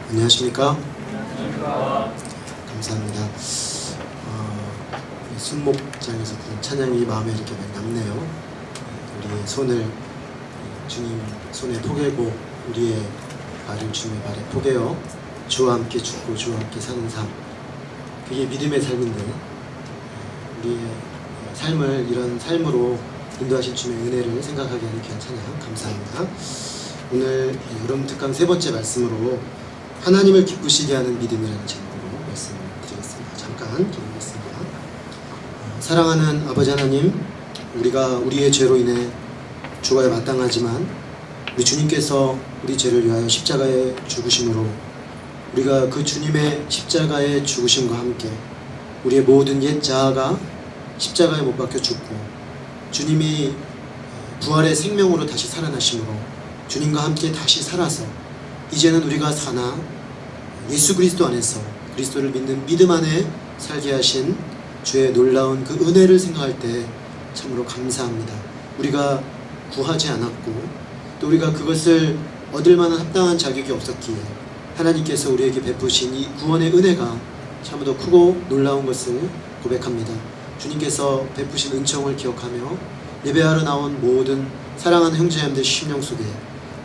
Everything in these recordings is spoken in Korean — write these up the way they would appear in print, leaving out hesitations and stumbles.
안녕하십니까? 감사합니다. 순목장에서 부른 찬양이 마음에 이렇게 많이 남네요. 우리의 손을 주님 손에 포개고 우리의 발을 주님의 발에 포개어 주와 함께 죽고 주와 함께 사는 삶, 그게 믿음의 삶인데 우리의 삶을 이런 삶으로 인도하신 주님의 은혜를 생각하게 하는 귀한 찬양 감사합니다. 오늘 여름 특강 세 번째 말씀으로 하나님을 기쁘시게 하는 믿음이라는 제목으로 말씀을 드리겠습니다. 잠깐 기도하겠습니다. 사랑하는 아버지 하나님, 우리가 우리의 죄로 인해 죽어야 마땅하지만 우리 주님께서 우리 죄를 위하여 십자가에 죽으심으로 우리가 그 주님의 십자가의 죽으심과 함께 우리의 모든 옛 자아가 십자가에 못 박혀 죽고 주님이 부활의 생명으로 다시 살아나심으로 주님과 함께 다시 살아서 이제는 우리가 사나 예수 그리스도 안에서 그리스도를 믿는 믿음 안에 살게 하신 주의 놀라운 그 은혜를 생각할 때 참으로 감사합니다. 우리가 구하지 않았고 또 우리가 그것을 얻을 만한 합당한 자격이 없었기에 하나님께서 우리에게 베푸신 이 구원의 은혜가 참으로 크고 놀라운 것을 고백합니다. 주님께서 베푸신 은총을 기억하며 예배하러 나온 모든 사랑하는 형제자매들 심령 속에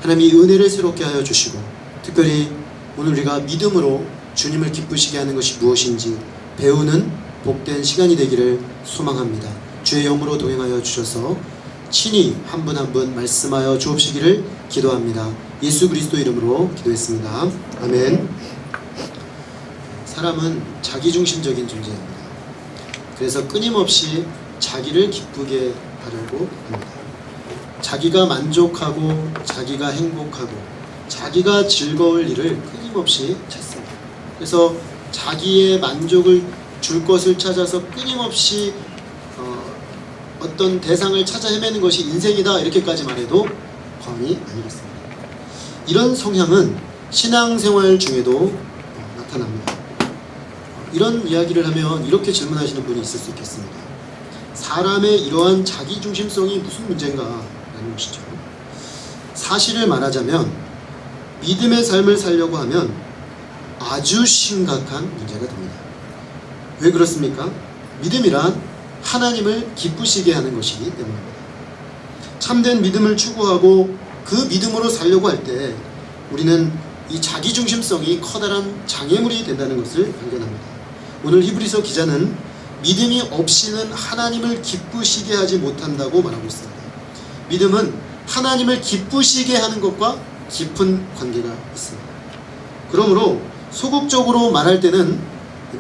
하나님이 은혜를 새롭게 하여 주시고 특별히 오늘 우리가 믿음으로 주님을 기쁘시게 하는 것이 무엇인지 배우는 복된 시간이 되기를 소망합니다. 주의 영으로 동행하여 주셔서 친히 한 분 한 분 말씀하여 주옵시기를 기도합니다. 예수 그리스도 이름으로 기도했습니다. 아멘. 사람은 자기중심적인 존재입니다. 그래서 끊임없이 자기를 기쁘게 하려고 합니다. 자기가 만족하고 자기가 행복하고 자기가 즐거울 일을 끊임없이 찾습니다. 그래서 자기의 만족을 줄 것을 찾아서 끊임없이 어떤 대상을 찾아 헤매는 것이 인생이다 이렇게까지 말해도 과언이 아니겠습니다. 이런 성향은 신앙생활 중에도 나타납니다. 이런 이야기를 하면 이렇게 질문하시는 분이 있을 수 있겠습니다. 사람의 이러한 자기중심성이 무슨 문제인가 라는 것이죠. 사실을 말하자면 믿음의 삶을 살려고 하면 아주 심각한 문제가 됩니다. 왜 그렇습니까? 믿음이란 하나님을 기쁘시게 하는 것이기 때문입니다. 참된 믿음을 추구하고 그 믿음으로 살려고 할 때 우리는 이 자기중심성이 커다란 장애물이 된다는 것을 발견합니다. 오늘 히브리서 기자는 믿음이 없이는 하나님을 기쁘시게 하지 못한다고 말하고 있습니다. 믿음은 하나님을 기쁘시게 하는 것과 깊은 관계가 있습니다. 그러므로 소극적으로 말할 때는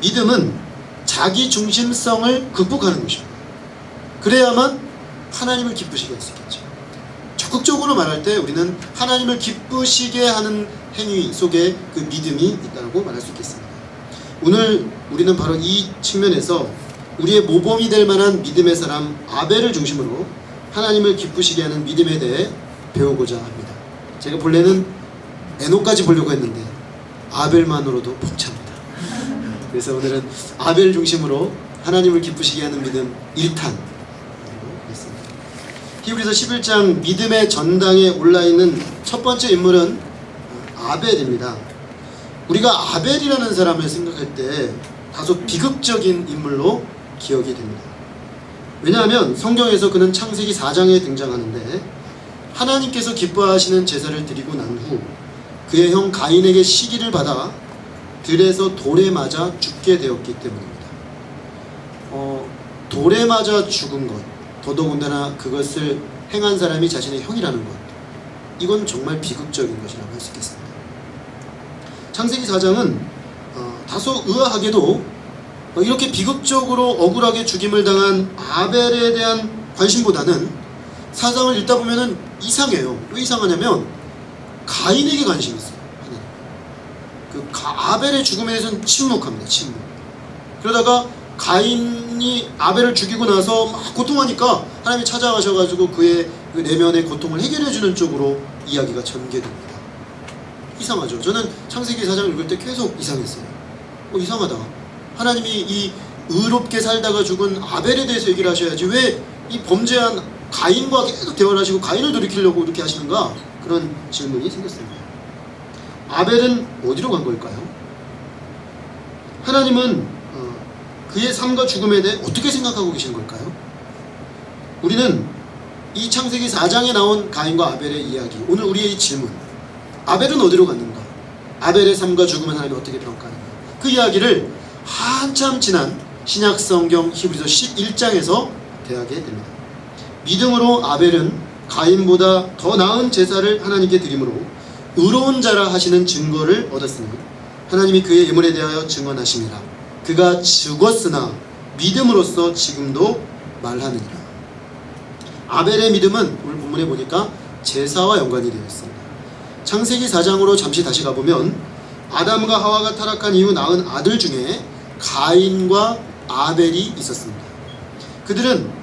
믿음은 자기중심성을 극복하는 것입니다. 그래야만 하나님을 기쁘시게 할 수 있겠죠. 적극적으로 말할 때 우리는 하나님을 기쁘시게 하는 행위 속에 그 믿음이 있다고 말할 수 있겠습니다. 오늘 우리는 바로 이 측면에서 우리의 모범이 될 만한 믿음의 사람 아벨을 중심으로 하나님을 기쁘시게 하는 믿음에 대해 배우고자 합니다. 제가 본래는 에녹까지 보려고 했는데 아벨만으로도 벅찹니다. 그래서 오늘은 아벨 중심으로 하나님을 기쁘시게 하는 믿음 1탄 했습니다. 히브리서 11장 믿음의 전당에 올라있는 첫 번째 인물은 아벨입니다. 우리가 아벨이라는 사람을 생각할 때 다소 비극적인 인물로 기억이 됩니다. 왜냐하면 성경에서 그는 창세기 4장에 등장하는데 하나님께서 기뻐하시는 제사를 드리고 난 후 그의 형 가인에게 시기를 받아 들에서 돌에 맞아 죽게 되었기 때문입니다. 돌에 맞아 죽은 것, 더더군다나 그것을 행한 사람이 자신의 형이라는 것, 이건 정말 비극적인 것이라고 할 수 있겠습니다. 창세기 4장은 다소 의아하게도 이렇게 비극적으로 억울하게 죽임을 당한 아벨에 대한 관심보다는 사장을 읽다 보면은 이상해요. 왜 이상하냐면 가인에게 관심이 있어요. 아벨의 죽음에 대해서는 침묵합니다. 침묵. 그러다가 가인이 아벨을 죽이고 나서 막 고통하니까 하나님이 찾아가셔가지고 그의 그 내면의 고통을 해결해주는 쪽으로 이야기가 전개됩니다. 이상하죠. 저는 창세기 4장을 읽을 때 계속 이상했어요. 이상하다. 하나님이 이 의롭게 살다가 죽은 아벨에 대해서 얘기를 하셔야지 왜 이 범죄한 가인과 계속 대화를 하시고 가인을 돌이키려고 이렇게 하시는가? 그런 질문이 생겼습니다. 아벨은 어디로 간 걸까요? 하나님은 그의 삶과 죽음에 대해 어떻게 생각하고 계신 걸까요? 우리는 이 창세기 4장에 나온 가인과 아벨의 이야기, 오늘 우리의 이 질문, 아벨은 어디로 갔는가? 아벨의 삶과 죽음은 하나님이 어떻게 평가하는가? 그 이야기를 한참 지난 신약성경 히브리서 11장에서 대하게 됩니다. 믿음으로 아벨은 가인보다 더 나은 제사를 하나님께 드림으로 의로운 자라 하시는 증거를 얻었으니 하나님이 그의 예물에 대하여 증언하심이라. 그가 죽었으나 믿음으로써 지금도 말하느니라. 아벨의 믿음은 오늘 본문에 보니까 제사와 연관이 되어 있습니다. 창세기 4장으로 잠시 다시 가보면 아담과 하와가 타락한 이후 낳은 아들 중에 가인과 아벨이 있었습니다. 그들은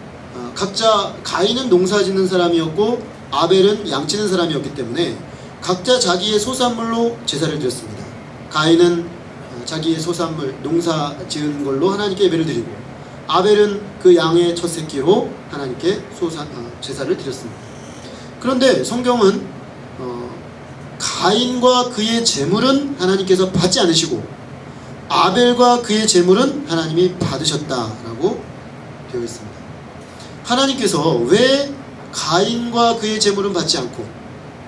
각자 가인은 농사 짓는 사람이었고 아벨은 양치는 사람이었기 때문에 각자 자기의 소산물로 제사를 드렸습니다. 가인은 자기의 소산물 농사 지은 걸로 하나님께 예배를 드리고 아벨은 그 양의 첫 새끼로 하나님께 제사를 드렸습니다. 그런데 성경은 가인과 그의 제물은 하나님께서 받지 않으시고 아벨과 그의 제물은 하나님이 받으셨다라고 되어 있습니다. 하나님께서 왜 가인과 그의 제물은 받지 않고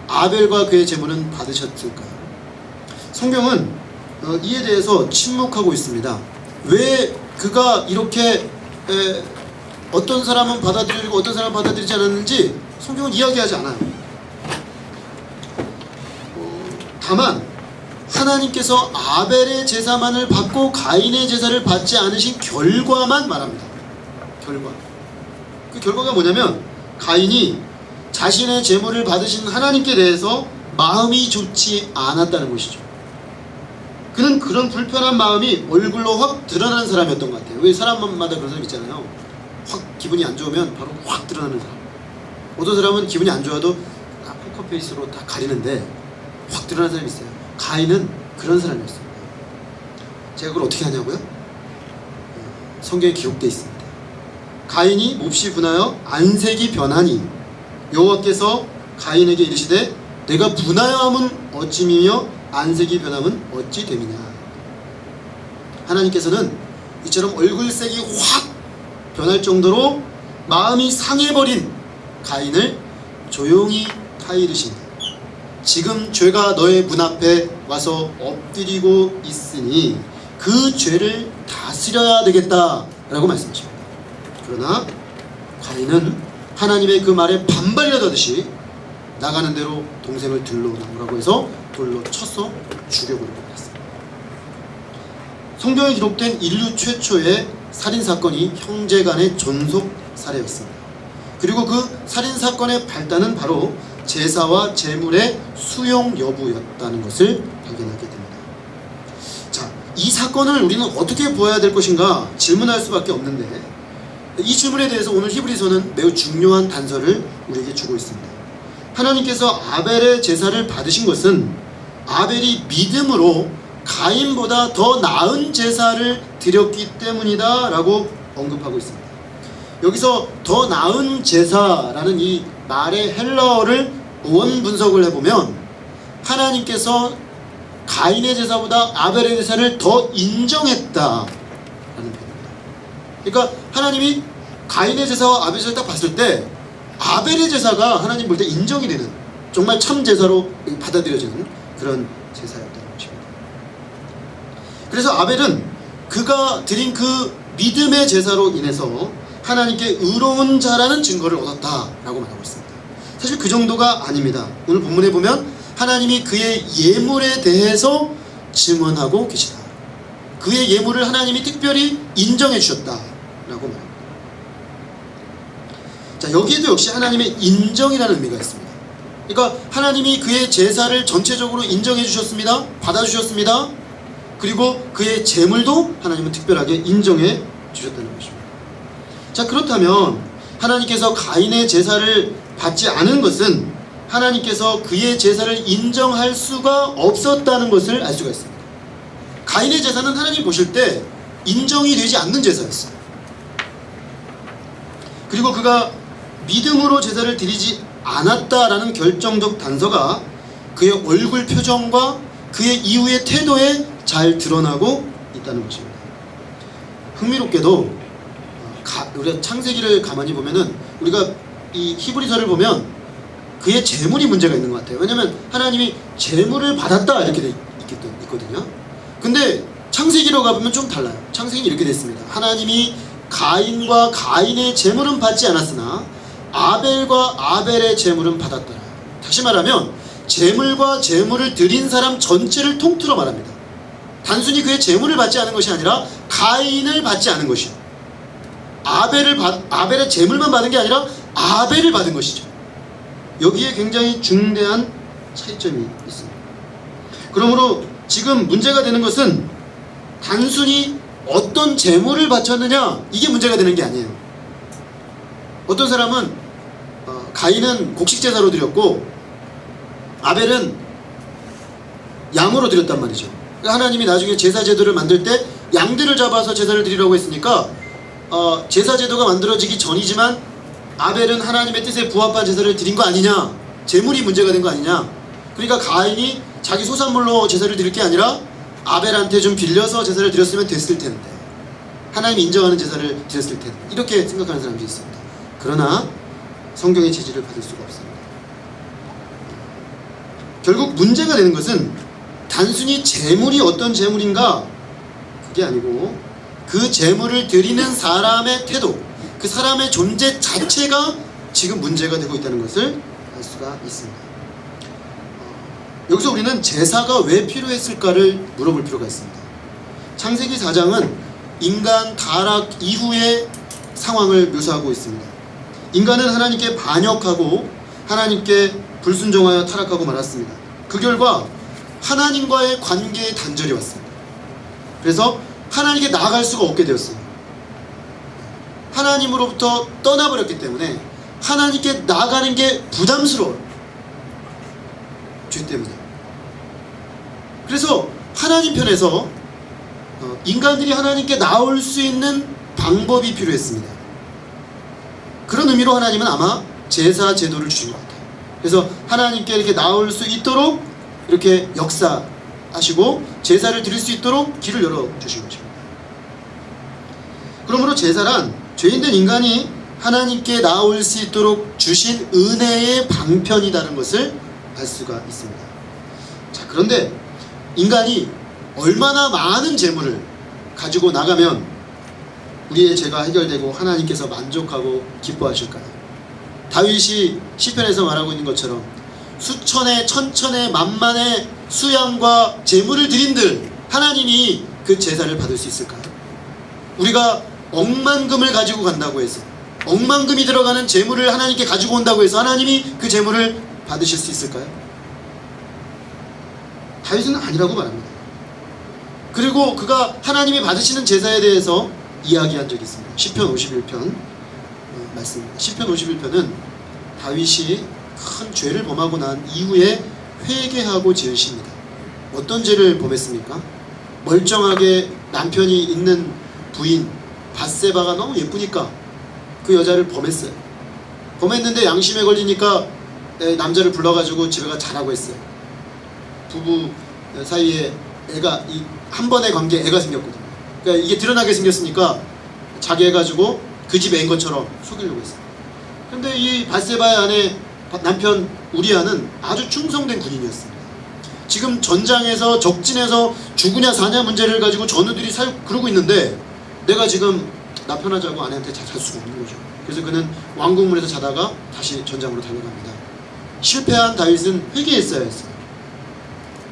아벨과 그의 제물은 받으셨을까요? 성경은 이에 대해서 침묵하고 있습니다. 왜 그가 이렇게 어떤 사람은 받아들이고 어떤 사람은 받아들이지 않았는지 성경은 이야기하지 않아요. 다만 하나님께서 아벨의 제사만을 받고 가인의 제사를 받지 않으신 결과만 말합니다. 결과. 그 결과가 뭐냐면 가인이 자신의 제물을 받으신 하나님께 대해서 마음이 좋지 않았다는 것이죠. 그는 그런 불편한 마음이 얼굴로 확 드러나는 사람이었던 것 같아요. 왜 사람마다 그런 사람 있잖아요. 확 기분이 안 좋으면 바로 확 드러나는 사람. 어떤 사람은 기분이 안 좋아도 포커페이스로 다 가리는데 확 드러나는 사람이 있어요. 가인은 그런 사람이었습니다. 제가 그걸 어떻게 하냐고요? 성경에 기록되어 있습니다. 가인이 몹시 분하여 안색이 변하니 여호와께서 가인에게 이르시되 내가 분하여함은 어찌미며 안색이 변함은 어찌 됨이냐. 하나님께서는 이처럼 얼굴색이 확 변할 정도로 마음이 상해버린 가인을 조용히 타이르십니다. 지금 죄가 너의 문 앞에 와서 엎드리고 있으니 그 죄를 다스려야 되겠다라고 말씀하십니다. 그러나 가인은 하나님의 그 말에 반발이라도 하듯이 나가는 대로 동생을 들러 나오라고 해서 돌로 쳐서 죽여버리고 말았습니다. 성경에 기록된 인류 최초의 살인사건이 형제간의 존속 살해였습니다. 그리고 그 살인사건의 발단은 바로 제사와 제물의 수용 여부였다는 것을 발견하게 됩니다. 자, 이 사건을 우리는 어떻게 보아야 될 것인가 질문할 수밖에 없는데 이 질문에 대해서 오늘 히브리서는 매우 중요한 단서를 우리에게 주고 있습니다. 하나님께서 아벨의 제사를 받으신 것은 아벨이 믿음으로 가인보다 더 나은 제사를 드렸기 때문이다 라고 언급하고 있습니다. 여기서 더 나은 제사라는 이 말의 헬라어를 원 분석을 해보면 하나님께서 가인의 제사보다 아벨의 제사를 더 인정했다라는 표현입니다. 그러니까 하나님이 가인의 제사와 아벨의 제사를 딱 봤을 때 아벨의 제사가 하나님 볼 때 인정이 되는 정말 참 제사로 받아들여지는 그런 제사였다는 것입니다. 그래서 아벨은 그가 드린 그 믿음의 제사로 인해서 하나님께 의로운 자라는 증거를 얻었다라고 말하고 있습니다. 사실 그 정도가 아닙니다. 오늘 본문에 보면 하나님이 그의 예물에 대해서 증언하고 계시다. 그의 예물을 하나님이 특별히 인정해 주셨다라고 말합니다. 자, 여기에도 역시 하나님의 인정이라는 의미가 있습니다. 그러니까 하나님이 그의 제사를 전체적으로 인정해 주셨습니다. 받아주셨습니다. 그리고 그의 제물도 하나님은 특별하게 인정해 주셨다는 것입니다. 자, 그렇다면 하나님께서 가인의 제사를 받지 않은 것은 하나님께서 그의 제사를 인정할 수가 없었다는 것을 알 수가 있습니다. 가인의 제사는 하나님 보실 때 인정이 되지 않는 제사였어요. 그리고 그가 믿음으로 제사를 드리지 않았다라는 결정적 단서가 그의 얼굴 표정과 그의 이후의 태도에 잘 드러나고 있다는 것입니다. 흥미롭게도 우리가 창세기를 가만히 보면은 우리가 이 히브리서를 보면 그의 재물이 문제가 있는 것 같아요. 왜냐면 하나님이 재물을 받았다 이렇게 돼 있거든요. 근데 창세기로 가보면 좀 달라요. 창세기는 이렇게 됐습니다. 하나님이 가인과 가인의 재물은 받지 않았으나 아벨과 아벨의 재물은 받았더라. 다시 말하면 재물과 재물을 드린 사람 전체를 통틀어 말합니다. 단순히 그의 재물을 받지 않은 것이 아니라 가인을 받지 않은 것이요. 아벨의 재물만 받은 게 아니라 아벨을 받은 것이죠. 여기에 굉장히 중대한 차이점이 있습니다. 그러므로 지금 문제가 되는 것은 단순히 어떤 재물을 바쳤느냐 이게 문제가 되는 게 아니에요. 어떤 사람은 가인은 곡식 제사로 드렸고 아벨은 양으로 드렸단 말이죠. 그러니까 하나님이 나중에 제사 제도를 만들 때 양들을 잡아서 제사를 드리라고 했으니까 제사 제도가 만들어지기 전이지만 아벨은 하나님의 뜻에 부합한 제사를 드린 거 아니냐, 재물이 문제가 된 거 아니냐. 그러니까 가인이 자기 소산물로 제사를 드릴 게 아니라 아벨한테 좀 빌려서 제사를 드렸으면 됐을 텐데, 하나님이 인정하는 제사를 드렸을 텐데, 이렇게 생각하는 사람들이 있습니다. 그러나 성경의 제지를 받을 수가 없습니다. 결국 문제가 되는 것은 단순히 재물이 어떤 재물인가 그게 아니고 그 재물을 드리는 사람의 태도, 그 사람의 존재 자체가 지금 문제가 되고 있다는 것을 알 수가 있습니다. 여기서 우리는 제사가 왜 필요했을까를 물어볼 필요가 있습니다. 창세기 4장은 인간 타락 이후의 상황을 묘사하고 있습니다. 인간은 하나님께 반역하고 하나님께 불순종하여 타락하고 말았습니다. 그 결과 하나님과의 관계에 단절이 왔습니다. 그래서 하나님께 나아갈 수가 없게 되었어요. 하나님으로부터 떠나버렸기 때문에 하나님께 나아가는 게 부담스러워요. 죄 때문에. 그래서 하나님 편에서 인간들이 하나님께 나올 수 있는 방법이 필요했습니다. 그런 의미로 하나님은 아마 제사 제도를 주신 것 같아요. 그래서 하나님께 이렇게 나올 수 있도록 이렇게 역사하시고 제사를 드릴 수 있도록 길을 열어주신 거죠. 그러므로 제사란 죄인된 인간이 하나님께 나올 수 있도록 주신 은혜의 방편이라는 것을 알 수가 있습니다. 자, 그런데 인간이 얼마나 많은 재물을 가지고 나가면 우리의 죄가 해결되고 하나님께서 만족하고 기뻐하실까요? 다윗이 시편에서 말하고 있는 것처럼 수천의 천천의 만만의 수양과 재물을 드린들 하나님이 그 제사를 받을 수 있을까요? 우리가 억만금을 가지고 간다고 해서 억만금이 들어가는 재물을 하나님께 가지고 온다고 해서 하나님이 그 재물을 받으실 수 있을까요? 다윗은 아니라고 말합니다. 그리고 그가 하나님이 받으시는 제사에 대해서 이야기한 적이 있습니다. 시편 51편 말씀입니다. 시편 51편은 다윗이 큰 죄를 범하고 난 이후에 회개하고 지으십니다. 어떤 죄를 범했습니까? 멀쩡하게 남편이 있는 부인 밧세바가 너무 예쁘니까 그 여자를 범했어요. 범했는데 양심에 걸리니까 남자를 불러가지고 집에 가 자라고 했어요. 부부 사이에 애가 한 번의 관계에 애가 생겼거든요. 그러니까 이게 드러나게 생겼으니까 자기 해가지고 그 집에 앤 것처럼 속이려고 했어요. 근데 이 밧세바의 아내 남편 우리아는 아주 충성된 군인이었습니다. 지금 전장에서 적진에서 죽으냐 사냐 문제를 가지고 전우들이 그러고 있는데 내가 지금 나 편하자고 아내한테 잘 수가 없는 거죠. 그래서 그는 왕궁문에서 자다가 다시 전장으로 달려갑니다. 실패한 다윗은 회개했어야 했어요.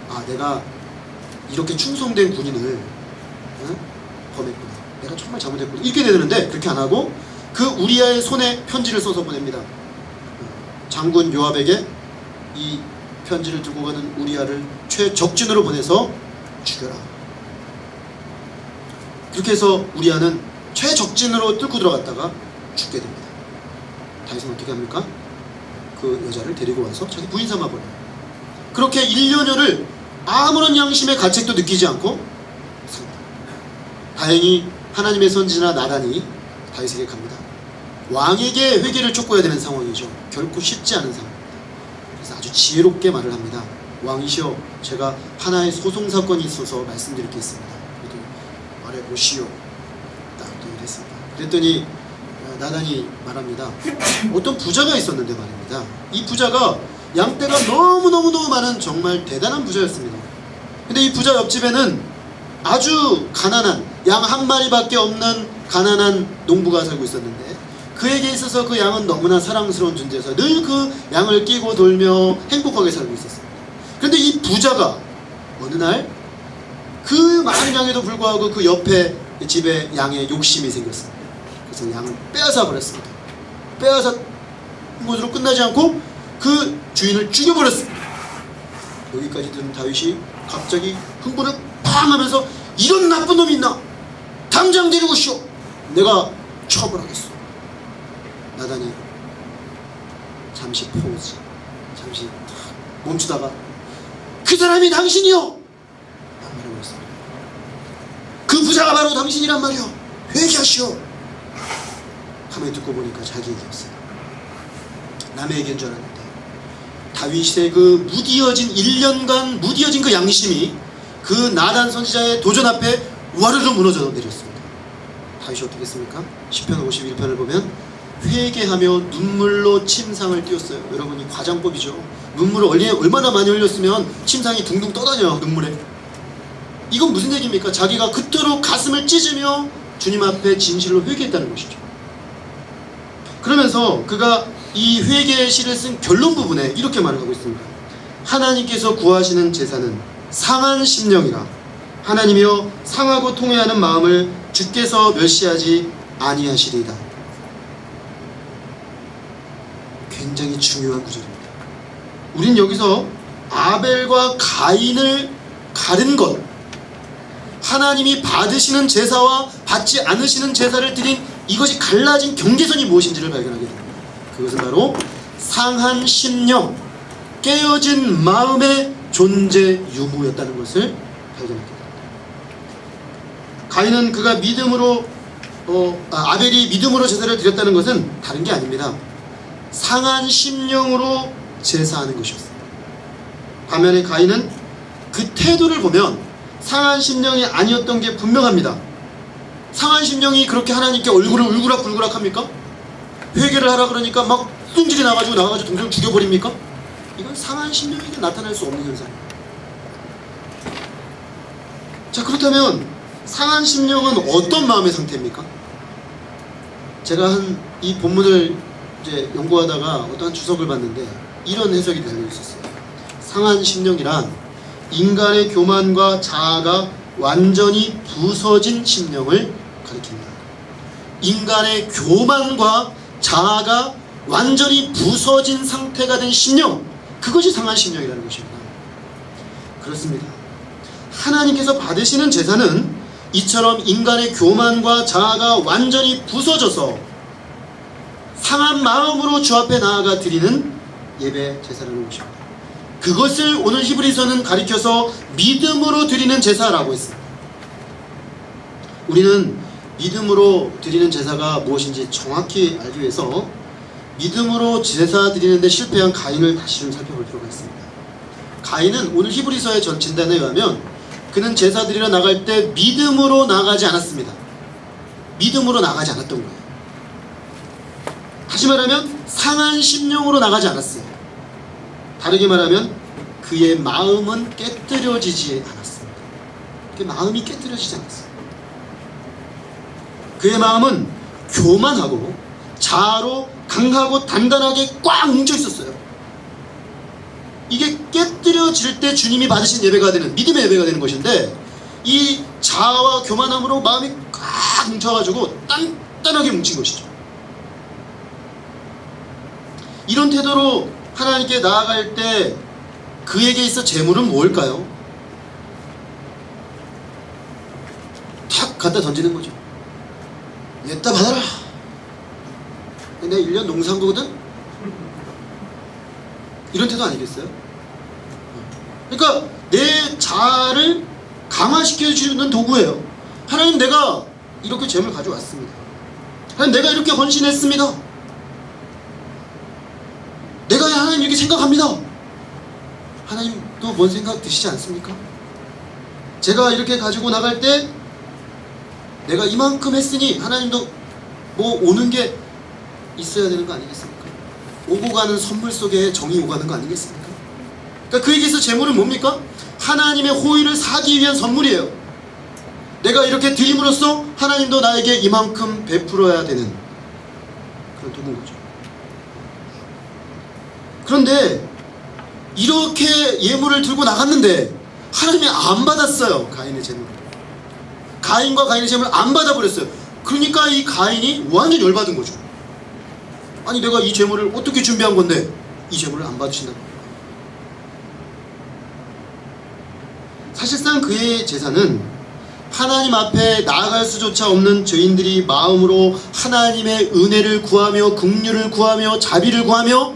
아, 내가 이렇게 충성된 군인을 범했구나. 내가 정말 잘못했구나. 이렇게 되는데 그렇게 안 하고 그 우리아의 손에 편지를 써서 보냅니다. 장군 요압에게 이 편지를 들고 가는 우리아를 최적진으로 보내서 죽여라. 그렇게 해서 우리아는 최적진으로 뚫고 들어갔다가 죽게 됩니다. 다윗은 어떻게 합니까? 그 여자를 데리고 와서 자기 부인 삼아 버려요. 그렇게 1년여를 아무런 양심의 가책도 느끼지 않고 삽니다. 다행히 하나님의 선지자 나단이 다윗에게 갑니다. 왕에게 회개를 쫓고야 되는 상황이죠. 결코 쉽지 않은 상황입니다. 그래서 아주 지혜롭게 말을 합니다. 왕이시여, 제가 하나의 소송사건이 있어서 말씀드릴 게 있습니다. 그랬더니 말해보시오. 딱 이랬습니다. 그랬더니 나단이 말합니다. 어떤 부자가 있었는데 말입니다. 이 부자가 양떼가 너무너무 많은 정말 대단한 부자였습니다. 근데 이 부자 옆집에는 아주 가난한 양 한 마리밖에 없는 가난한 농부가 살고 있었는데, 그에게 있어서 그 양은 너무나 사랑스러운 존재여서 늘 그 양을 끼고 돌며 행복하게 살고 있었습니다. 그런데 이 부자가 어느 날 그 많은 양에도 불구하고 그 옆에 집에 양에 욕심이 생겼습니다. 그래서 양을 빼앗아 버렸습니다. 빼앗아 것으로 끝나지 않고 그 주인을 죽여버렸습니다. 여기까지 들은 다윗이 갑자기 흥분을 팡 하면서, 이런 나쁜 놈이 있나? 당장 데리고 오시오. 내가 처벌하겠소. 나단이 잠시 포즈, 잠시 멈추다가, 그 사람이 당신이요! 말해버렸습니다. 그 부자가 바로 당신이란 말이요. 회개하시오. 가만히 듣고 보니까 자기 얘기였어요. 남의 얘기인 줄 알았는데, 다윗의 그 무디어진 1년간 무디어진 그 양심이 그 나단 선지자의 도전 앞에 와르르 무너져 내렸습니다. 다윗이 어떻게 했습니까? 시편 51편을 보면 회개하며 눈물로 침상을 띄웠어요. 여러분, 이 과장법이죠. 눈물을 얼마나 많이 흘렸으면 침상이 둥둥 떠다녀, 눈물에. 이건 무슨 얘기입니까? 자기가 그토록 가슴을 찢으며 주님 앞에 진실로 회개했다는 것이죠. 그러면서 그가 이 회개의 시를 쓴 결론 부분에 이렇게 말을 하고 있습니다. 하나님께서 구하시는 제사는 상한 심령이라. 하나님이여, 상하고 통회하는 마음을 주께서 멸시하지 아니하시리이다. 굉장히 중요한 구절입니다. 우린 여기서 아벨과 가인을 가른 것, 하나님이 받으시는 제사와 받지 않으시는 제사를 드린 이것이 갈라진 경계선이 무엇인지를 발견하게 됩니다. 그것은 바로 상한 심령, 깨어진 마음의 존재 유무였다는 것을 발견하게 됩니다. 가인은 그가 믿음으로 아벨이 믿음으로 제사를 드렸다는 것은 다른 게 아닙니다. 상한 심령으로 제사하는 것이었습니다. 반면에 가인은 그 태도를 보면 상한 심령이 아니었던 게 분명합니다. 상한 심령이 그렇게 하나님께 얼굴을 울그락불그락 합니까? 회개를 하라 그러니까 막 뚱질이 나가지고 동생을 죽여버립니까? 이건 상한 심령에게 나타날 수 없는 현상입니다. 자, 그렇다면 상한 심령은 어떤 마음의 상태입니까? 제가 이 본문을 이제 연구하다가 어떠한 주석을 봤는데 이런 해석이 달려 있었어요. 상한 심령이란 인간의 교만과 자아가 완전히 부서진 심령을 가리킵니다. 인간의 교만과 자아가 완전히 부서진 상태가 된 심령, 그것이 상한 심령이라는 것입니다. 그렇습니다. 하나님께서 받으시는 제사는 이처럼 인간의 교만과 자아가 완전히 부서져서 상한 마음으로 주 앞에 나아가 드리는 예배 제사라는 것입니다. 그것을 오늘 히브리서는 가리켜서 믿음으로 드리는 제사라고 했습니다. 우리는 믿음으로 드리는 제사가 무엇인지 정확히 알기 위해서 믿음으로 제사 드리는데 실패한 가인을 다시 좀 살펴볼 필요가 있습니다. 가인은 오늘 히브리서의 진단에 의하면 그는 제사 드리러 나갈 때 믿음으로 나가지 않았습니다. 믿음으로 나가지 않았던 거예요. 다시 말하면 상한 심령으로 나가지 않았어요. 다르게 말하면 그의 마음은 깨뜨려지지 않았습니다. 그의 마음이 깨뜨려지지 않았어요. 그의 마음은 교만하고 자아로 강하고 단단하게 꽉 뭉쳐 있었어요. 이게 깨뜨려질 때 주님이 받으신 예배가 되는, 믿음의 예배가 되는 것인데, 이 자아와 교만함으로 마음이 꽉 뭉쳐가지고 단단하게 뭉친 것이죠. 이런 태도로 하나님께 나아갈 때 그에게 있어 재물은 뭘까요? 탁 갖다 던지는 거죠. 얘따 받아라. 내가 1년 농산거거든? 이런 태도 아니겠어요? 그러니까 내 자아를 강화시켜 주는 도구예요. 하나님, 내가 이렇게 재물 가져왔습니다. 하나님, 내가 이렇게 헌신했습니다. 내가 하나님 이렇게 생각합니다. 하나님도 뭔 생각 드시지 않습니까? 제가 이렇게 가지고 나갈 때 내가 이만큼 했으니 하나님도 뭐 오는 게 있어야 되는 거 아니겠습니까? 오고 가는 선물 속에 정이 오가는 거 아니겠습니까? 그러니까 그 얘기에서 재물은 뭡니까? 하나님의 호의를 사기 위한 선물이에요. 내가 이렇게 드림으로써 하나님도 나에게 이만큼 베풀어야 되는 그런 도구인 거죠. 그런데 이렇게 예물을 들고 나갔는데 하나님이 안 받았어요. 가인의 재물을. 가인과 가인의 재물을 안 받아버렸어요. 그러니까 이 가인이 완전 열받은 거죠. 아니 내가 이 재물을 어떻게 준비한 건데 이 재물을 안 받으신다고. 사실상 그의 제사는 하나님 앞에 나아갈 수조차 없는 죄인들이 마음으로 하나님의 은혜를 구하며 긍휼을 구하며 자비를 구하며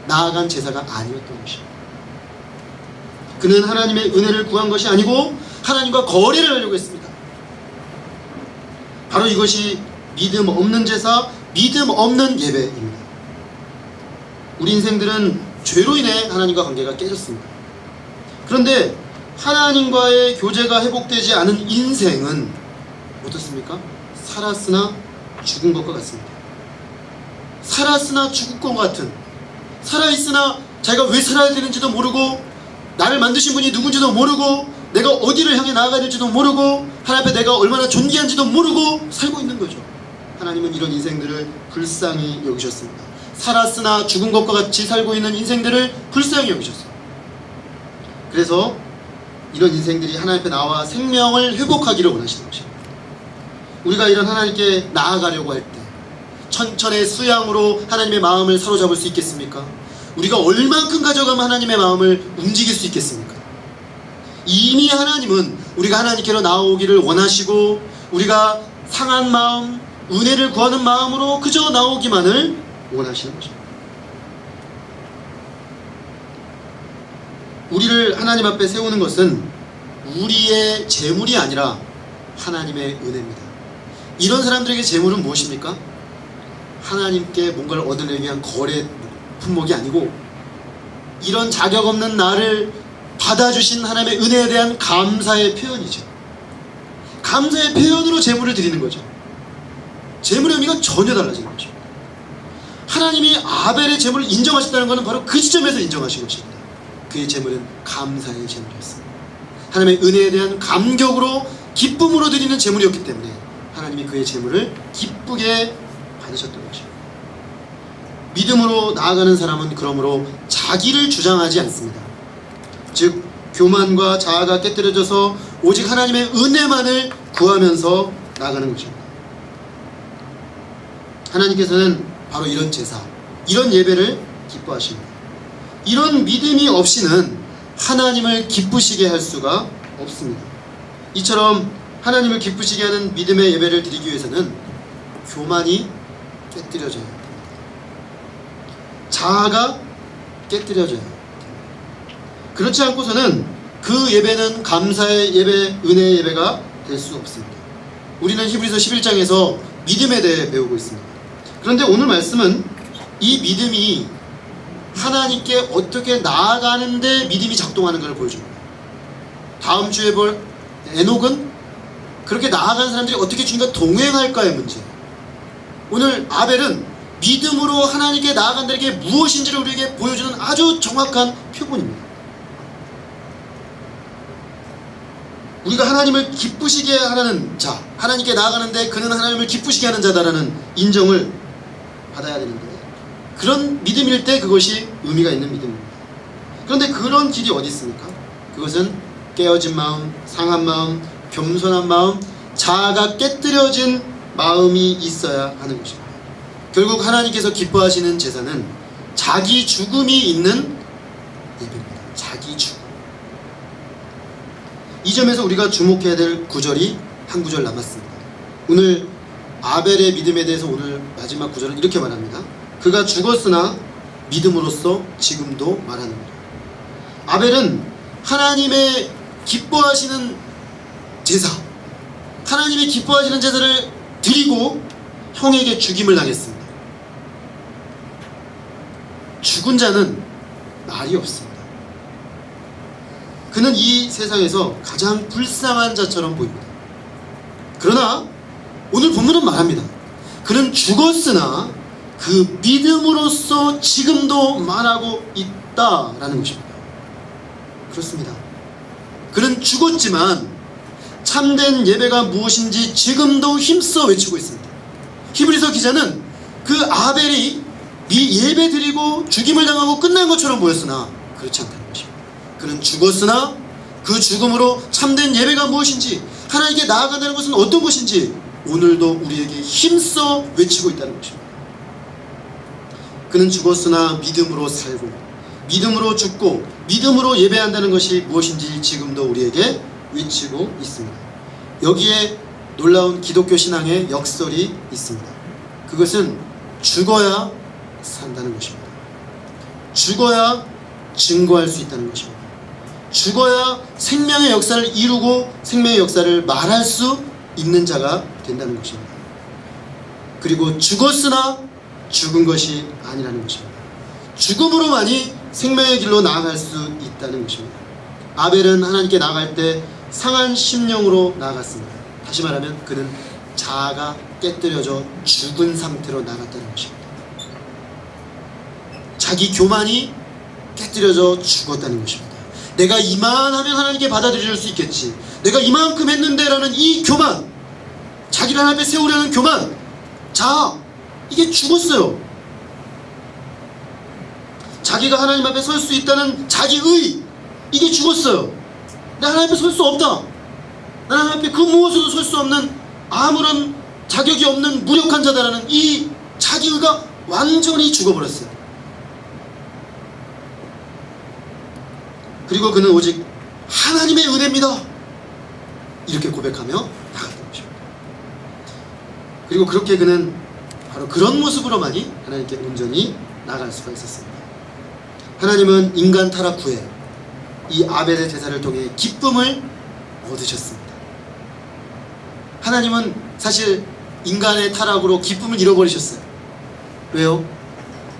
나아간 제사가 아니었던 것입니다. 그는 하나님의 은혜를 구한 것이 아니고 하나님과 거래를 하려고 했습니다. 바로 이것이 믿음 없는 제사, 믿음 없는 예배입니다. 우리 인생들은 죄로 인해 하나님과 관계가 깨졌습니다. 그런데 하나님과의 교제가 회복되지 않은 인생은 어떻습니까? 살았으나 죽은 것과 같습니다. 살았으나 죽을 것 같은, 살아있으나 자기가 왜 살아야 되는지도 모르고, 나를 만드신 분이 누군지도 모르고, 내가 어디를 향해 나아가야 될지도 모르고, 하나님 앞에 내가 얼마나 존귀한지도 모르고 살고 있는 거죠. 하나님은 이런 인생들을 불쌍히 여기셨습니다. 살았으나 죽은 것과 같이 살고 있는 인생들을 불쌍히 여기셨어요. 그래서 이런 인생들이 하나님 앞에 나와 생명을 회복하기를 원하시는 것입니다. 우리가 이런 하나님께 나아가려고 할 때 천천의 수양으로 하나님의 마음을 사로잡을 수 있겠습니까? 우리가 얼만큼 가져가면 하나님의 마음을 움직일 수 있겠습니까? 이미 하나님은 우리가 하나님께로 나오기를 원하시고, 우리가 상한 마음, 은혜를 구하는 마음으로 그저 나오기만을 원하시는 것입니다. 우리를 하나님 앞에 세우는 것은 우리의 재물이 아니라 하나님의 은혜입니다. 이런 사람들에게 재물은 무엇입니까? 하나님께 뭔가를 얻으려기 위한 거래 품목이 아니고, 이런 자격 없는 나를 받아주신 하나님의 은혜에 대한 감사의 표현이죠. 감사의 표현으로 재물을 드리는 거죠. 재물의 의미가 전혀 달라지는 거죠. 하나님이 아벨의 재물을 인정하셨다는 것은 바로 그 지점에서 인정하신 것입니다. 그의 재물은 감사의 재물이었습니다. 하나님의 은혜에 대한 감격으로, 기쁨으로 드리는 재물이었기 때문에 하나님이 그의 재물을 기쁘게 받으셨던 것입니다. 믿음으로 나아가는 사람은 그러므로 자기를 주장하지 않습니다. 즉 교만과 자아가 깨뜨려져서 오직 하나님의 은혜만을 구하면서 나아가는 것입니다. 하나님께서는 바로 이런 제사, 이런 예배를 기뻐하십니다. 이런 믿음이 없이는 하나님을 기쁘시게 할 수가 없습니다. 이처럼 하나님을 기쁘시게 하는 믿음의 예배를 드리기 위해서는 교만이 깨뜨려져야 합니다. 자아가 깨뜨려져야 합니다. 그렇지 않고서는 그 예배는 감사의 예배, 은혜의 예배가 될 수 없습니다. 우리는 히브리서 11장에서 믿음에 대해 배우고 있습니다. 그런데 오늘 말씀은 이 믿음이 하나님께 어떻게 나아가는데 믿음이 작동하는가를 보여줍니다. 다음 주에 볼 에녹은 그렇게 나아가는 사람들이 어떻게 주님과 동행할까의 문제. 오늘 아벨은 믿음으로 하나님께 나아간다는 게 무엇인지를 우리에게 보여주는 아주 정확한 표본입니다. 우리가 하나님을 기쁘시게 하는 자, 하나님께 나아가는데 그는 하나님을 기쁘시게 하는 자다라는 인정을 받아야 되는데, 그런 믿음일 때 그것이 의미가 있는 믿음입니다. 그런데 그런 길이 어디 있습니까? 그것은 깨어진 마음, 상한 마음, 겸손한 마음, 자아가 깨뜨려진 마음이 있어야 하는 것입니다. 결국 하나님께서 기뻐하시는 제사는 자기 죽음이 있는 예배입니다. 자기 죽음. 이 점에서 우리가 주목해야 될 구절이 한 구절 남았습니다. 오늘 아벨의 믿음에 대해서 오늘 마지막 구절은 이렇게 말합니다. 그가 죽었으나 믿음으로써 지금도 말하는구나. 아벨은 하나님의 기뻐하시는 제사, 하나님이 기뻐하시는 제사를 드리고 형에게 죽임을 당했습니다. 죽은 자는 말이 없습니다. 그는 이 세상에서 가장 불쌍한 자처럼 보입니다. 그러나 오늘 본문은 말합니다. 그는 죽었으나 그 믿음으로써 지금도 말하고 있다라는 것입니다. 그렇습니다. 그는 죽었지만 참된 예배가 무엇인지 지금도 힘써 외치고 있습니다. 히브리서 기자는 그 아벨이 예배 드리고 죽임을 당하고 끝난 것처럼 보였으나 그렇지 않다는 것입니다. 그는 죽었으나 그 죽음으로 참된 예배가 무엇인지, 하나님께 나아간다는 것은 어떤 것인지 오늘도 우리에게 힘써 외치고 있다는 것입니다. 그는 죽었으나 믿음으로 살고 믿음으로 죽고 믿음으로 예배한다는 것이 무엇인지 지금도 우리에게 외치고 있습니다. 여기에 놀라운 기독교 신앙의 역설이 있습니다. 그것은 죽어야 산다는 것입니다. 죽어야 증거할 수 있다는 것입니다. 죽어야 생명의 역사를 이루고 생명의 역사를 말할 수 있는 자가 된다는 것입니다. 그리고 죽었으나 죽은 것이 아니라는 것입니다. 죽음으로만이 생명의 길로 나아갈 수 있다는 것입니다. 아벨은 하나님께 나아갈 때 상한 심령으로 나아갔습니다. 다시 말하면 그는 자아가 깨뜨려져 죽은 상태로 나아갔다는 것입니다. 자기 교만이 깨뜨려져 죽었다는 것입니다. 내가 이만하면 하나님께 받아들일 수 있겠지, 내가 이만큼 했는데 라는 이 교만, 자기를 하나님 앞에 세우려는 교만, 자아, 이게 죽었어요. 자기가 하나님 앞에 설 수 있다는 자기의, 이게 죽었어요. 나 하나님 앞에 설 수 없다, 나 하나님 앞에 그 무엇으로도 설 수 없는, 아무런 자격이 없는 무력한 자다라는 이 자기의가 완전히 죽어버렸어요. 그리고 그는 오직 하나님의 은혜입니다, 이렇게 고백하며 나갔던 것입니다. 그리고 그렇게 그는 바로 그런 모습으로만이 하나님께 온전히 나갈 수가 있었습니다. 하나님은 인간 타락 후에 이 아벨의 제사를 통해 기쁨을 얻으셨습니다. 하나님은 사실 인간의 타락으로 기쁨을 잃어버리셨어요. 왜요?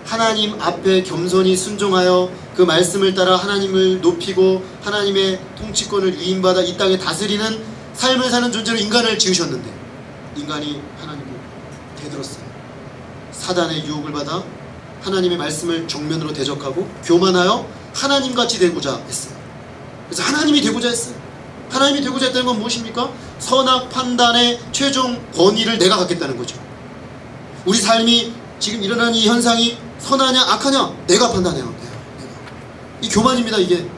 하나님 앞에 겸손히 순종하여 그 말씀을 따라 하나님을 높이고 하나님의 통치권을 위임받아 이 땅에 다스리는 삶을 사는 존재로 인간을 지으셨는데, 인간이 하나님을 대들었어요. 사단의 유혹을 받아 하나님의 말씀을 정면으로 대적하고 교만하여 하나님같이 되고자 했어요. 그래서 하나님이 되고자 했어요. 하나님이 되고자 했다는 건 무엇입니까? 선악 판단의 최종 권위를 내가 갖겠다는 거죠. 우리 삶이 지금 일어나는 이 현상이 선하냐 악하냐 내가 판단해요. 내가. 이 교만입니다. 이게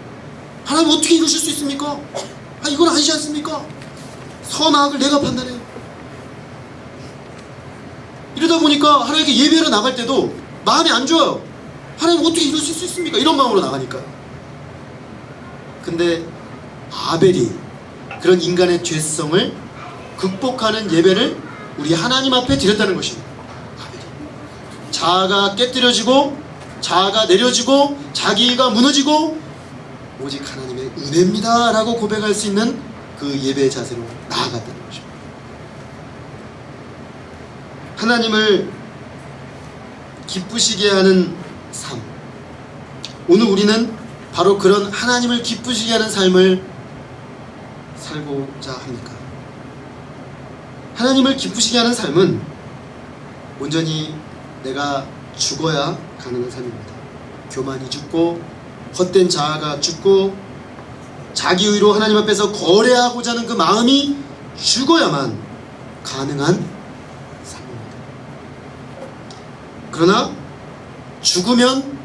하나님 어떻게 이루실 수 있습니까? 이건 아니지 않습니까? 선악을 내가 판단해요. 이러다 보니까 하나님께 예배로 나갈 때도 마음이 안 좋아요. 하나님 어떻게 이루실 수 있습니까? 이런 마음으로 나가니까. 근데 아벨이 그런 인간의 죄성을 극복하는 예배를 우리 하나님 앞에 드렸다는 것입니다. 아벨이 자아가 깨뜨려지고 자아가 내려지고 자기가 무너지고 오직 하나님의 은혜입니다 라고 고백할 수 있는 그 예배의 자세로 나아갔다는 것입니다. 하나님을 기쁘시게 하는 삶, 오늘 우리는 바로 그런 하나님을 기쁘시게 하는 삶을 살고자 합니까? 하나님을 기쁘시게 하는 삶은 온전히 내가 죽어야 가능한 삶입니다. 교만이 죽고 헛된 자아가 죽고 자기의로 하나님 앞에서 거래하고자 하는 그 마음이 죽어야만 가능한 삶입니다. 그러나 죽으면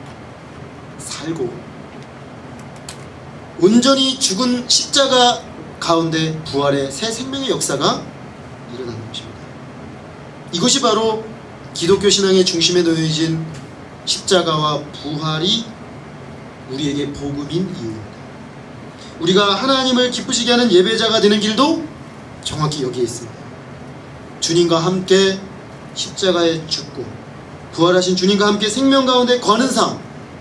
살고 온전히 죽은 십자가 가운데 부활의 새 생명의 역사가 일어나는 것입니다. 이것이 바로 기독교 신앙의 중심에 놓여진 십자가와 부활이 우리에게 복음인 이유입니다. 우리가 하나님을 기쁘시게 하는 예배자가 되는 길도 정확히 여기에 있습니다. 주님과 함께 십자가에 죽고 부활하신 주님과 함께 생명 가운데 거는 삶,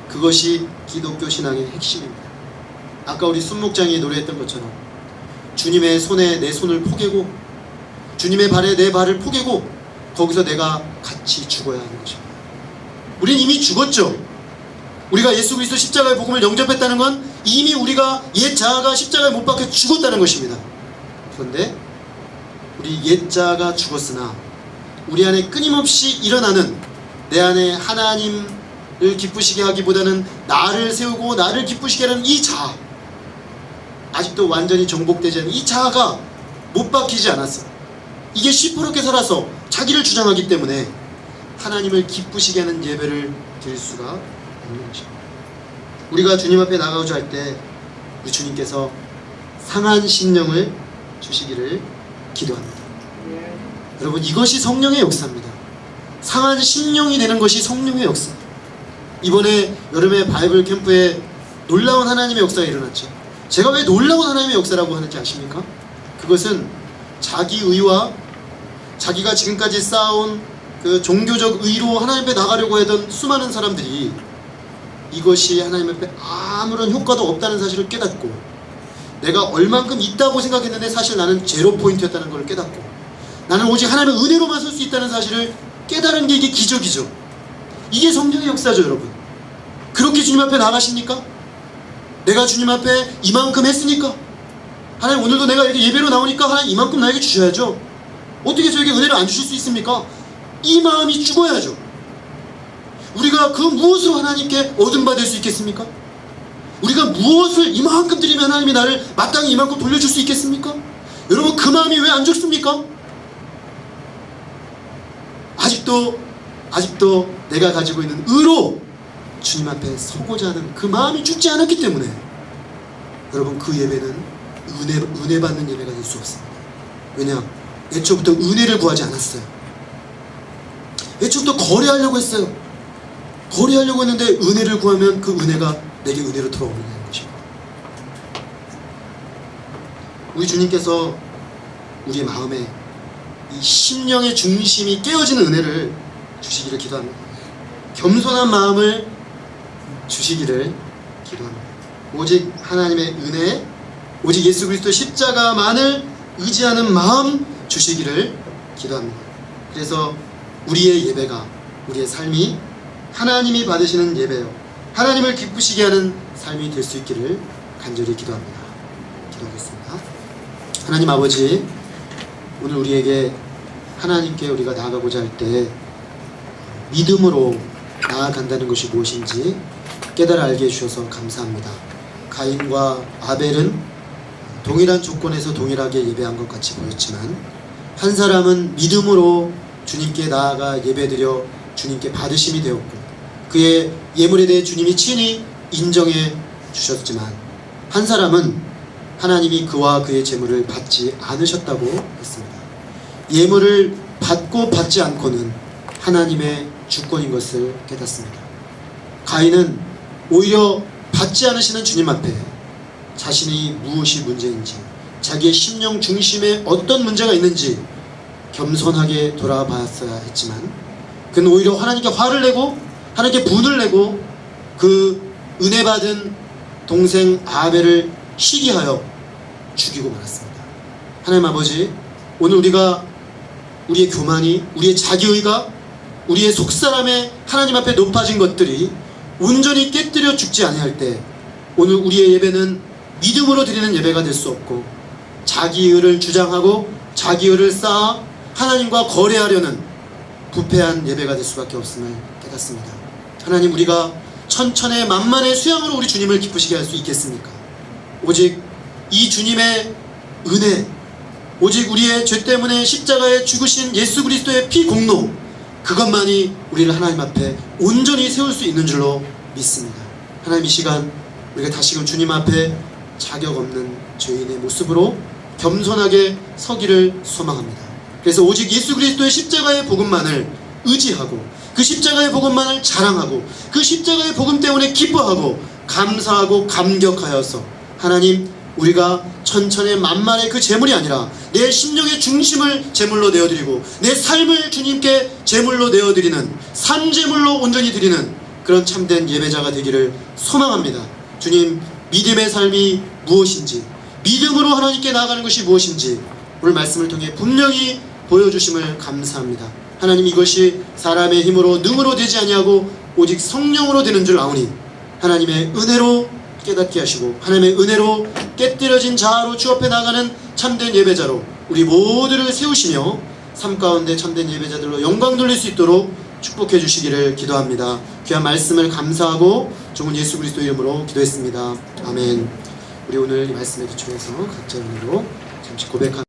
그것이 기독교 신앙의 핵심입니다. 아까 우리 순목장이 노래했던 것처럼 주님의 손에 내 손을 포개고 주님의 발에 내 발을 포개고 거기서 내가 같이 죽어야 하는 것입니다. 우린 이미 죽었죠. 우리가 예수 그리스도 십자가의 복음을 영접했다는 건 이미 우리가 옛 자아가 십자가에 못 박혀 죽었다는 것입니다. 그런데 우리 옛 자아가 죽었으나 우리 안에 끊임없이 일어나는 내 안에 하나님을 기쁘시게 하기보다는 나를 세우고 나를 기쁘시게 하는 이 자아, 아직도 완전히 정복되지 않은 이 자아가 못 박히지 않았어. 이게 시퍼렇게 살아서 자기를 주장하기 때문에 하나님을 기쁘시게 하는 예배를 드릴 수가 없는 것입니다. 우리가 주님 앞에 나가고자 할 때 우리 주님께서 상한 심령을 주시기를 기도합니다. 여러분, 이것이 성령의 역사입니다. 상한 심령이 되는 것이 성령의 역사. 이번에 여름에 바이블 캠프에 놀라운 하나님의 역사가 일어났죠. 제가 왜 놀라운 하나님의 역사라고 하는지 아십니까? 그것은 자기 의와 자기가 지금까지 쌓아온 그 종교적 의로 하나님 앞에 나가려고 하던 수많은 사람들이 이것이 하나님 앞에 아무런 효과도 없다는 사실을 깨닫고, 내가 얼만큼 있다고 생각했는데 사실 나는 제로 포인트였다는 걸 깨닫고, 나는 오직 하나님의 은혜로만 설 수 있다는 사실을 깨달은 게 이게 기적이죠. 이게 성령의 역사죠, 여러분. 그렇게 주님 앞에 나가십니까? 내가 주님 앞에 이만큼 했으니까, 하나님 오늘도 내가 이렇게 예배로 나오니까 하나님 이만큼 나에게 주셔야죠. 어떻게 저에게 은혜를 안 주실 수 있습니까? 이 마음이 죽어야죠. 우리가 그 무엇으로 하나님께 얻음 받을 수 있겠습니까? 우리가 무엇을 이만큼 드리면 하나님이 나를 마땅히 이만큼 돌려줄 수 있겠습니까? 여러분, 그 마음이 왜 안 죽습니까? 아직도 내가 가지고 있는 의로 주님 앞에 서고자 하는 그 마음이 죽지 않았기 때문에 여러분, 그 예배는 은혜 받는 예배가 될 수 없습니다. 왜냐? 애초부터 은혜를 구하지 않았어요. 애초부터 거래하려고 했어요. 거래하려고 했는데 은혜를 구하면 그 은혜가 내게 은혜로 돌아오는 것입니다. 우리 주님께서 우리의 마음에 이 심령의 중심이 깨어지는 은혜를 주시기를 기도합니다. 겸손한 마음을 주시기를 기도합니다. 오직 하나님의 은혜, 오직 예수 그리스도 십자가만을 의지하는 마음 주시기를 기도합니다. 그래서 우리의 예배가, 우리의 삶이 하나님이 받으시는 예배요, 하나님을 기쁘시게 하는 삶이 될 수 있기를 간절히 기도합니다. 기도하겠습니다. 하나님 아버지, 오늘 우리에게 하나님께 우리가 나아가고자 할 때 믿음으로 나아간다는 것이 무엇인지 깨달아 알게 해주셔서 감사합니다. 가인과 아벨은 동일한 조건에서 동일하게 예배한 것 같이 보였지만, 한 사람은 믿음으로 주님께 나아가 예배드려 주님께 받으심이 되었고, 그의 예물에 대해 주님이 친히 인정해 주셨지만, 한 사람은 하나님이 그와 그의 재물을 받지 않으셨다고 했습니다. 예물을 받고 받지 않고는 하나님의 주권인 것을 깨닫습니다. 가인은 오히려 받지 않으시는 주님 앞에 자신이 무엇이 문제인지, 자기의 심령 중심에 어떤 문제가 있는지 겸손하게 돌아봤어야 했지만, 그는 오히려 하나님께 화를 내고 하나님께 분을 내고 그 은혜 받은 동생 아벨을 시기하여 죽이고 말았습니다. 하나님 아버지, 오늘 우리가 우리의 교만이, 우리의 자기의가, 우리의 속사람의 하나님 앞에 높아진 것들이 온전히 깨뜨려 죽지 아니할 때, 오늘 우리의 예배는 믿음으로 드리는 예배가 될 수 없고, 자기의를 주장하고 자기의를 쌓아 하나님과 거래하려는 부패한 예배가 될 수밖에 없음을 깨닫습니다. 하나님, 우리가 천천의 만만의 수양으로 우리 주님을 기쁘시게 할 수 있겠습니까? 오직 이 주님의 은혜, 오직 우리의 죄 때문에 십자가에 죽으신 예수 그리스도의 피 공로, 그것만이 우리를 하나님 앞에 온전히 세울 수 있는 줄로 믿습니다. 하나님, 이 시간 우리가 다시금 주님 앞에 자격 없는 죄인의 모습으로 겸손하게 서기를 소망합니다. 그래서 오직 예수 그리스도의 십자가의 복음만을 의지하고, 그 십자가의 복음만을 자랑하고, 그 십자가의 복음 때문에 기뻐하고 감사하고 감격하여서, 하나님, 우리가 천천의 만만의 그 제물이 아니라 내 심령의 중심을 제물로 내어드리고 내 삶을 주님께 제물로 내어드리는 산제물로 온전히 드리는 그런 참된 예배자가 되기를 소망합니다. 주님, 믿음의 삶이 무엇인지, 믿음으로 하나님께 나아가는 것이 무엇인지 오늘 말씀을 통해 분명히 보여주심을 감사합니다. 하나님, 이것이 사람의 힘으로 능으로 되지 아니하고 오직 성령으로 되는 줄 아오니, 하나님의 은혜로 깨닫게 하시고 하나님의 은혜로 깨뜨려진 자아로 주 앞에 나가는 참된 예배자로 우리 모두를 세우시며 삶 가운데 참된 예배자들로 영광 돌릴 수 있도록 축복해 주시기를 기도합니다. 귀한 말씀을 감사하고 좋은 예수 그리스도 이름으로 기도했습니다. 아멘. 우리 오늘 이 말씀에 기초해서 각자 의미로 잠시 고백합니다.